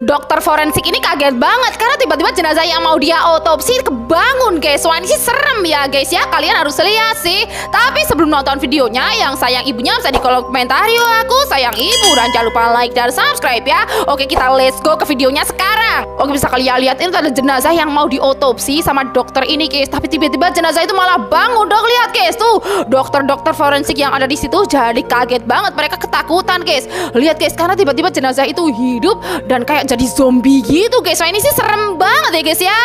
Dokter forensik ini kaget banget karena tiba-tiba jenazah yang mau dia otopsi kebangun guys. Wah ini sih serem ya guys ya, kalian harus lihat sih. Tapi sebelum nonton videonya, yang sayang ibunya bisa di kolom komentar yuk aku sayang ibu. Dan jangan lupa like dan subscribe ya. Oke kita let's go ke videonya sekarang. Oke bisa kalian lihat ini ada jenazah yang mau diotopsi sama dokter ini guys. Tapi tiba-tiba jenazah itu malah bangun dong, lihat guys tuh. Dokter-dokter forensik yang ada di situ jadi kaget banget, mereka ketakutan guys. Lihat guys karena tiba-tiba jenazah itu hidup dan kayak jadi zombie gitu guys. Wah ini sih serem banget ya guys ya.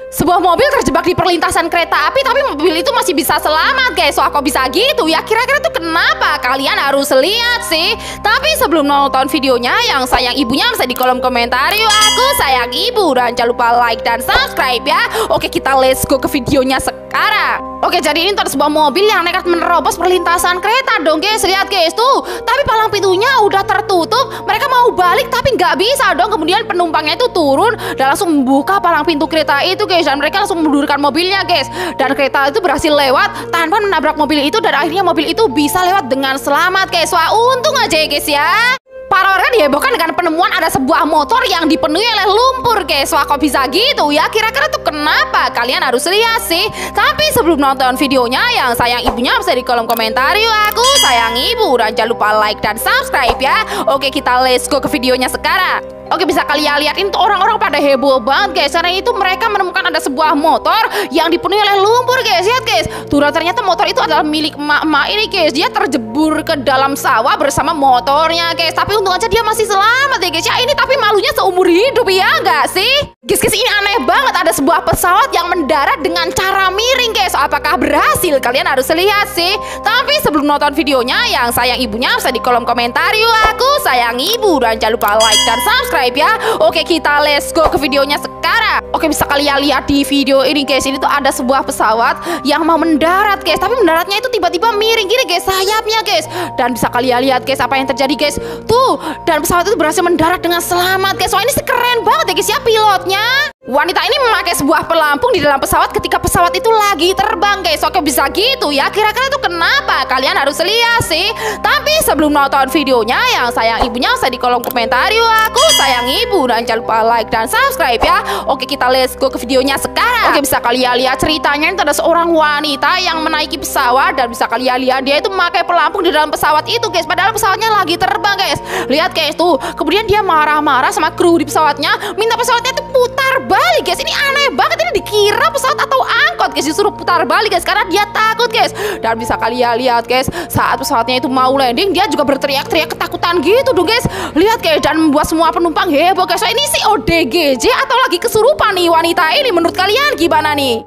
Sebuah mobil terjebak di perlintasan kereta api tapi mobil itu masih bisa selamat guys. Wah kok bisa gitu ya, kira-kira tuh kenapa? Kalian harus lihat sih. Tapi sebelum nonton videonya, yang sayang ibunya bisa di kolom komentar yuk aku sayang ibu. Dan jangan lupa like dan subscribe ya. Oke kita let's go ke videonya sekarang. Oke jadi ini ada sebuah mobil yang nekat menerobos perlintasan kereta dong guys. Lihat guys tuh, tapi palang pintunya udah tertutup. Mereka mau balik tapi nggak bisa dong. Kemudian penumpangnya itu turun dan langsung membuka palang pintu kereta itu guys. Dan mereka langsung mundurkan mobilnya guys. Dan kereta itu berhasil lewat tanpa menabrak mobil itu. Dan akhirnya mobil itu bisa lewat dengan selamat guys. Wah untung aja ya guys ya. Para warga dihebohkan dengan penemuan ada sebuah motor yang dipenuhi oleh lumpur guys. Wah kok bisa gitu ya, kira-kira tuh kenapa? Kalian harus lihat sih. Tapi sebelum nonton videonya, yang sayang ibunya bisa di kolom komentar yuk aku sayang ibu. Dan jangan lupa like dan subscribe ya. Oke kita let's go ke videonya sekarang. Oke bisa kalian lihat ini tuh orang-orang pada heboh banget guys. Karena itu mereka menemukan ada sebuah motor yang dipenuhi oleh lumpur guys. Lihat guys, tuh ternyata motor itu adalah milik emak-emak ini guys. Dia terjebur ke dalam sawah bersama motornya guys. Tapi untung aja dia masih selamat ya guys ya. Ini tapi malunya seumur hidup ya nggak sih? Guys ini aneh banget, ada sebuah pesawat yang mendarat dengan cara miring guys. Apakah berhasil? Kalian harus lihat sih. Tapi sebelum nonton videonya, yang sayang ibunya bisa di kolom komentar yuk aku sayang ibu. Dan jangan lupa like dan subscribe ya. Oke kita let's go ke videonya sekarang. Oke bisa kalian lihat di video ini guys, ini tuh ada sebuah pesawat yang mau mendarat guys. Tapi mendaratnya itu tiba-tiba miring gini guys, sayapnya guys. Dan bisa kalian lihat guys apa yang terjadi guys. Tuh, dan pesawat itu berhasil mendarat dengan selamat guys. Wah ini sih keren banget ya guys ya pilotnya. Wanita ini memakai sebuah pelampung di dalam pesawat ketika pesawat itu lagi terbang guys. Oke bisa gitu ya, kira-kira tuh kenapa? Kalian harus lihat sih. Tapi sebelum nonton videonya, yang sayang ibunya bisa di kolom komentar yuk aku sayang ibu. Dan jangan lupa like dan subscribe ya. Oke kita let's go ke videonya sekarang. Oke bisa kalian lihat ceritanya ini ada seorang wanita yang menaiki pesawat. Dan bisa kalian lihat dia itu memakai pelampung di dalam pesawat itu guys. Padahal pesawatnya lagi terbang guys. Lihat guys tuh, kemudian dia marah-marah sama kru di pesawatnya, minta pesawatnya itu putar balik guys. Ini aneh banget, ini dikira pesawat atau angkot guys, disuruh putar balik guys karena dia takut guys. Dan bisa kalian lihat guys, saat pesawatnya itu mau landing, dia juga berteriak-teriak ketakutan gitu dong guys. Lihat guys, dan membuat semua penumpang heboh guys. So, ini sih ODGJ atau lagi kesurupan nih wanita ini? Menurut kalian gimana nih?